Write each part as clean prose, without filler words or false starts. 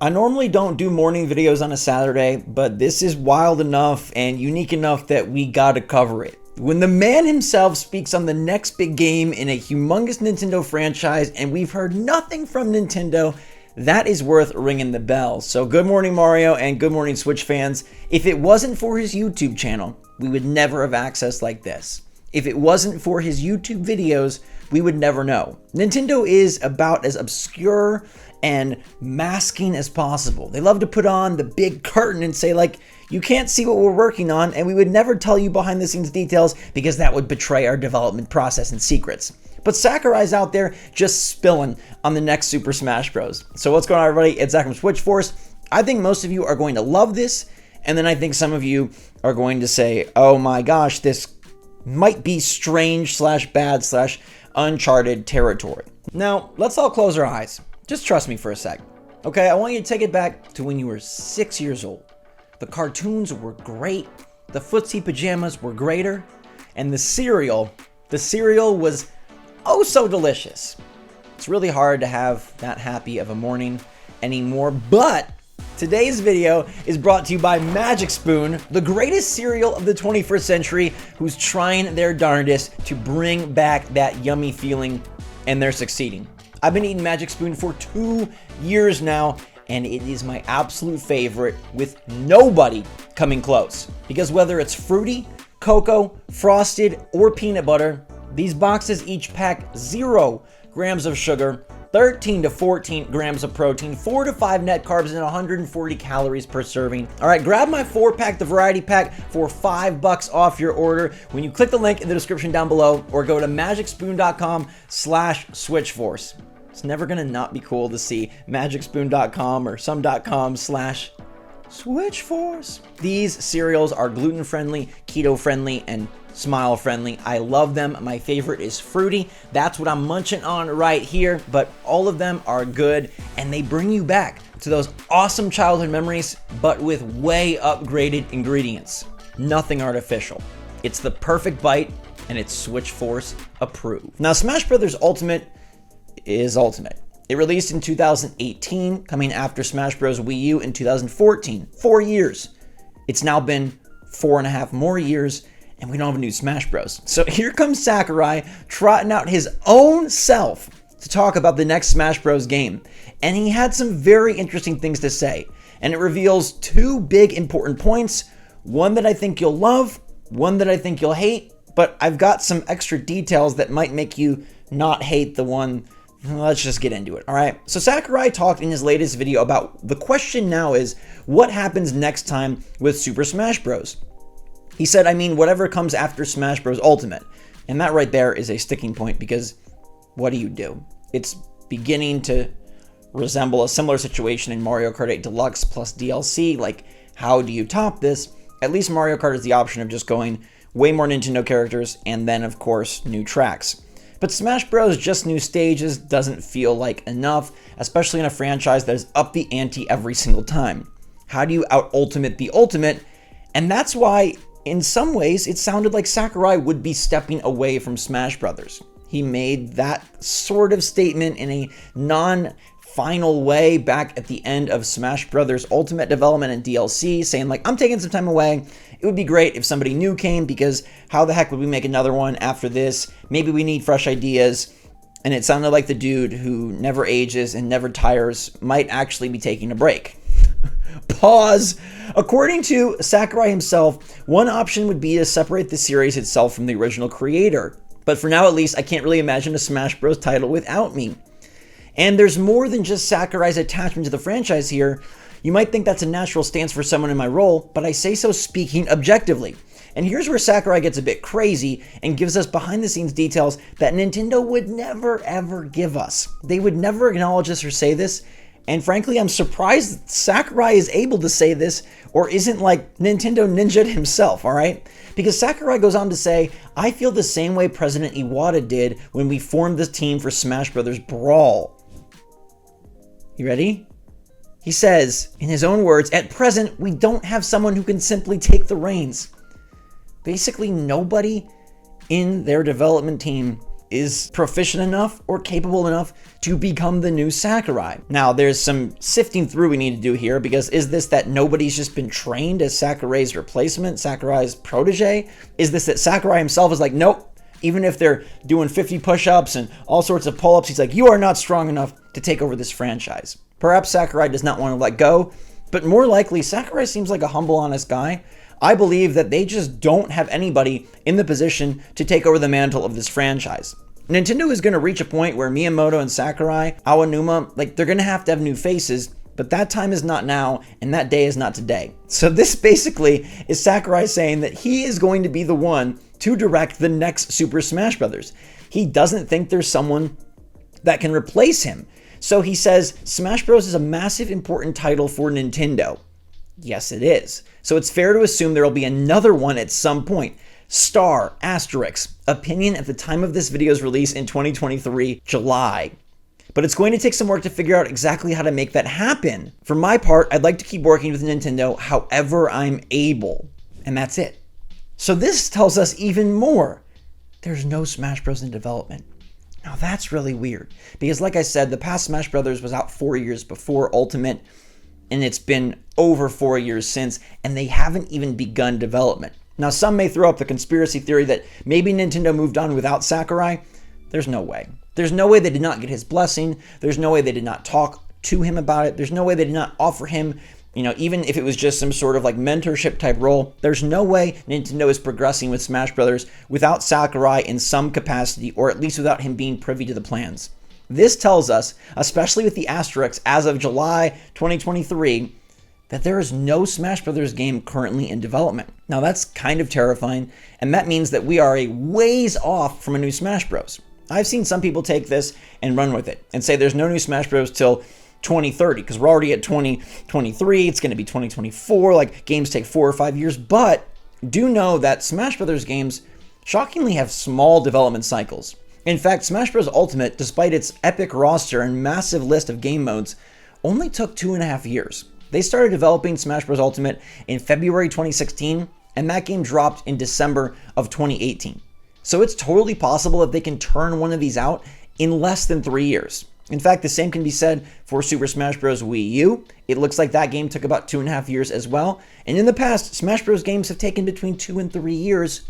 I normally don't do morning videos on a Saturday, but this is wild enough and unique enough that we gotta cover it. When the man himself speaks on the next big game in a humongous Nintendo franchise and we've heard nothing from Nintendo, that is worth ringing the bell. So good morning, Mario, and good morning, Switch fans. If it wasn't for his YouTube channel, we would never have access like this. If it wasn't for his YouTube videos, we would never know. Nintendo is about as obscure and masking as possible. They love to put on the big curtain and say, like, you can't see what we're working on, and we would never tell you behind the scenes details because that would betray our development process and secrets. But Sakurai's out there just spilling on the next Super Smash Bros. So what's going on, everybody? It's Zach from SwitchForce. I think most of you are going to love this, and then I think some of you are going to say, oh my gosh, this might be strange / bad / uncharted territory. Now, let's all close our eyes. Just trust me for a sec. Okay, I want you to take it back to when you were 6 years old. The cartoons were great, the footsie pajamas were greater, and the cereal was oh so delicious. It's really hard to have that happy of a morning anymore, but today's video is brought to you by Magic Spoon, the greatest cereal of the 21st century, who's trying their darndest to bring back that yummy feeling, and they're succeeding. I've been eating Magic Spoon for 2 years now, and it is my absolute favorite, with nobody coming close. Because whether it's fruity, cocoa, frosted, or peanut butter, these boxes each pack 0 grams of sugar, 13 to 14 grams of protein, 4 to 5 net carbs, and 140 calories per serving. All right, grab my 4-pack, the variety pack, for $5 off your order when you click the link in the description down below, or go to magicspoon.com/switchforce. It's never gonna not be cool to see magicspoon.com or some.com/switchforce. These cereals are gluten-friendly, keto-friendly, and smile-friendly. I love them. My favorite is fruity. That's what I'm munching on right here, but all of them are good, and they bring you back to those awesome childhood memories, but with way upgraded ingredients. Nothing artificial. It's the perfect bite, and it's SwitchForce approved. Now, Smash Bros. Ultimate is Ultimate. It released in 2018, coming after Smash Bros. Wii U in 2014. 4 years. It's now been 4.5 more years, and we don't have a new Smash Bros. So here comes Sakurai trotting out his own self to talk about the next Smash Bros. Game. And he had some very interesting things to say. And it reveals 2 big important points. One that I think you'll love, one that I think you'll hate, but I've got some extra details that might make you not hate the one. Let's just get into it, all right? So Sakurai talked in his latest video about the question now is, what happens next time with Super Smash Bros.? He said, I mean, whatever comes after Smash Bros. Ultimate. And that right there is a sticking point, because what do you do? It's beginning to resemble a similar situation in Mario Kart 8 Deluxe plus DLC. Like, how do you top this? At least Mario Kart has the option of just going way more Nintendo characters and then, of course, new tracks. But Smash Bros. Just new stages doesn't feel like enough, especially in a franchise that has upped the ante every single time. How do you out-ultimate the ultimate? And that's why, in some ways, it sounded like Sakurai would be stepping away from Smash Bros. He made that sort of statement in a non-final way back at the end of Smash Bros. Ultimate development and DLC, saying like, I'm taking some time away. It would be great if somebody new came, because how the heck would we make another one after this? Maybe we need fresh ideas. And it sounded like the dude who never ages and never tires might actually be taking a break. Pause. According to Sakurai himself, one option would be to separate the series itself from the original creator. But for now, at least, I can't really imagine a Smash Bros. Title without me. And there's more than just Sakurai's attachment to the franchise here. You might think that's a natural stance for someone in my role, but I say so speaking objectively. And here's where Sakurai gets a bit crazy and gives us behind the scenes details that Nintendo would never ever give us. They would never acknowledge this or say this. And frankly, I'm surprised Sakurai is able to say this or isn't like Nintendo Ninja himself, all right? Because Sakurai goes on to say, I feel the same way President Iwata did when we formed this team for Smash Bros. Brawl. You ready? He says, in his own words, at present, we don't have someone who can simply take the reins. Basically, nobody in their development team is proficient enough or capable enough to become the new Sakurai. Now, there's some sifting through we need to do here, because is this that nobody's just been trained as Sakurai's replacement, Sakurai's protege? Is this that Sakurai himself is like, nope, even if they're doing 50 push-ups and all sorts of pull-ups, he's like, you are not strong enough to take over this franchise. Perhaps Sakurai does not want to let go, but more likely, Sakurai seems like a humble, honest guy. I believe that they just don't have anybody in the position to take over the mantle of this franchise. Nintendo is going to reach a point where Miyamoto and Sakurai, Aonuma, like, they're going to have new faces, but that time is not now, and that day is not today. So this basically is Sakurai saying that he is going to be the one to direct the next Super Smash Bros. He doesn't think there's someone that can replace him. So he says, Smash Bros. Is a massive, important title for Nintendo. Yes, it is. So it's fair to assume there will be another one at some point. Star, asterisk, opinion at the time of this video's release in 2023, July. But it's going to take some work to figure out exactly how to make that happen. For my part, I'd like to keep working with Nintendo however I'm able. And that's it. So this tells us even more. There's no Smash Bros. In development. Now that's really weird. Because like I said, the past Smash Bros. Was out 4 years before Ultimate, and it's been over 4 years since, and they haven't even begun development. Now, some may throw up the conspiracy theory that maybe Nintendo moved on without Sakurai. There's no way. There's no way they did not get his blessing. There's no way they did not talk to him about it. There's no way they did not offer him, even if it was just some sort of like mentorship type role. There's no way Nintendo is progressing with Smash Brothers without Sakurai in some capacity, or at least without him being privy to the plans. This tells us, especially with the asterisks as of July 2023, that there is no Smash Brothers game currently in development. Now that's kind of terrifying, and that means that we are a ways off from a new Smash Bros. I've seen some people take this and run with it and say there's no new Smash Bros. Till 2030, because we're already at 2023, it's going to be 2024, like games take 4 or 5 years, but do know that Smash Brothers games shockingly have small development cycles. In fact, Smash Bros. Ultimate, despite its epic roster and massive list of game modes, only took 2.5 years. They started developing Smash Bros. Ultimate in February 2016, and that game dropped in December of 2018. So it's totally possible that they can turn one of these out in less than 3 years. In fact, the same can be said for Super Smash Bros. Wii U. It looks like that game took about 2.5 years as well. And in the past, Smash Bros. Games have taken between 2 and 3 years.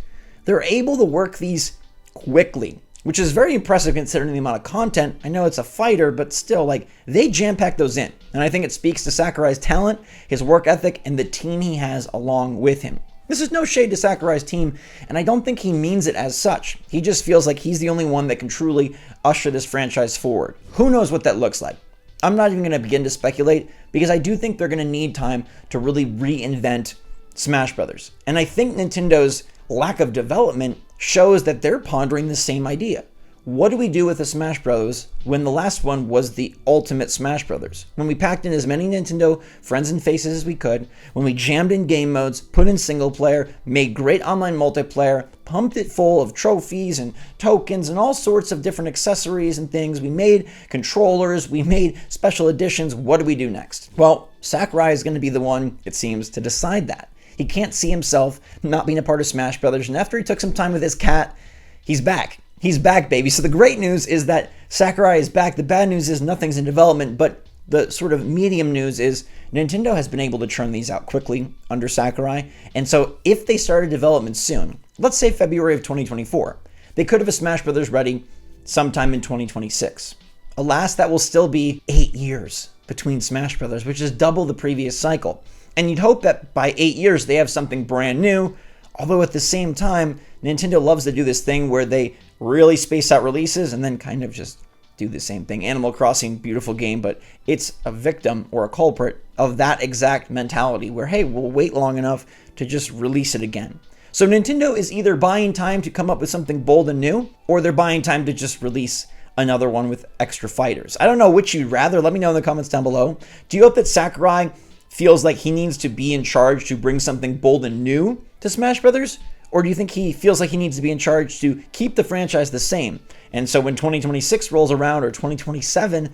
They're able to work these quickly, which is very impressive considering the amount of content. I know it's a fighter, but still, like, they jam-pack those in. And I think it speaks to Sakurai's talent, his work ethic, and the team he has along with him. This is no shade to Sakurai's team, and I don't think he means it as such. He just feels like he's the only one that can truly usher this franchise forward. Who knows what that looks like? I'm not even going to begin to speculate, because I do think they're going to need time to really reinvent Smash Brothers. And I think Nintendo's lack of development shows that they're pondering the same idea. What do we do with the Smash Bros. When the last one was the Ultimate Smash Brothers? When we packed in as many Nintendo friends and faces as we could, when we jammed in game modes, put in single player, made great online multiplayer, pumped it full of trophies and tokens and all sorts of different accessories and things. We made controllers, we made special editions. What do we do next? Well, Sakurai is going to be the one, it seems, to decide that. He can't see himself not being a part of Smash Brothers, and after he took some time with his cat, he's back. He's back, baby. So the great news is that Sakurai is back. The bad news is nothing's in development, but the sort of medium news is Nintendo has been able to churn these out quickly under Sakurai. And so if they started development soon, let's say February of 2024, they could have a Smash Brothers ready sometime in 2026. Alas, that will still be 8 years between Smash Brothers, which is double the previous cycle. And you'd hope that by 8 years they have something brand new, although at the same time, Nintendo loves to do this thing where they really space out releases and then kind of just do the same thing. Animal Crossing, beautiful game, but it's a victim or a culprit of that exact mentality where, hey, we'll wait long enough to just release it again. So Nintendo is either buying time to come up with something bold and new, or they're buying time to just release another one with extra fighters. I don't know which you'd rather. Let me know in the comments down below. Do you hope that Sakurai feels like he needs to be in charge to bring something bold and new to Smash Brothers? Or do you think he feels like he needs to be in charge to keep the franchise the same? And so when 2026 rolls around, or 2027,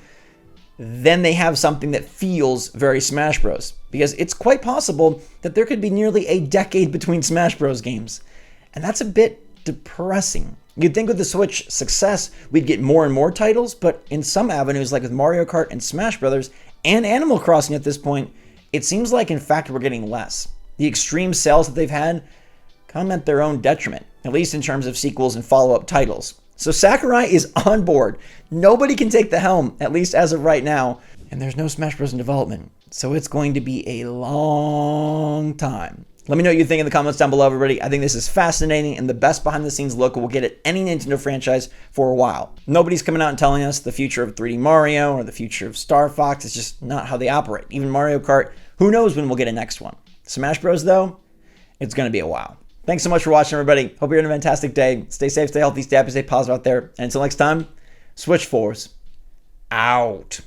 then they have something that feels very Smash Bros. Because it's quite possible that there could be nearly a decade between Smash Bros. Games. And that's a bit depressing. You'd think with the Switch success, we'd get more and more titles, but in some avenues, like with Mario Kart and Smash Brothers and Animal Crossing at this point, it seems like in fact we're getting less. The extreme sales that they've had come at their own detriment, at least in terms of sequels and follow-up titles. So Sakurai is on board. Nobody can take the helm, at least as of right now, and there's no Smash Bros. In development. So it's going to be a long time. Let me know what you think in the comments down below, everybody. I think this is fascinating and the best behind-the-scenes look we'll get at any Nintendo franchise for a while. Nobody's coming out and telling us the future of 3D Mario or the future of Star Fox. It's just not how they operate. Even Mario Kart, who knows when we'll get a next one. Smash Bros, though, it's going to be a while. Thanks so much for watching, everybody. Hope you're having a fantastic day. Stay safe, stay healthy, stay happy, stay positive out there. And until next time, SwitchForce out.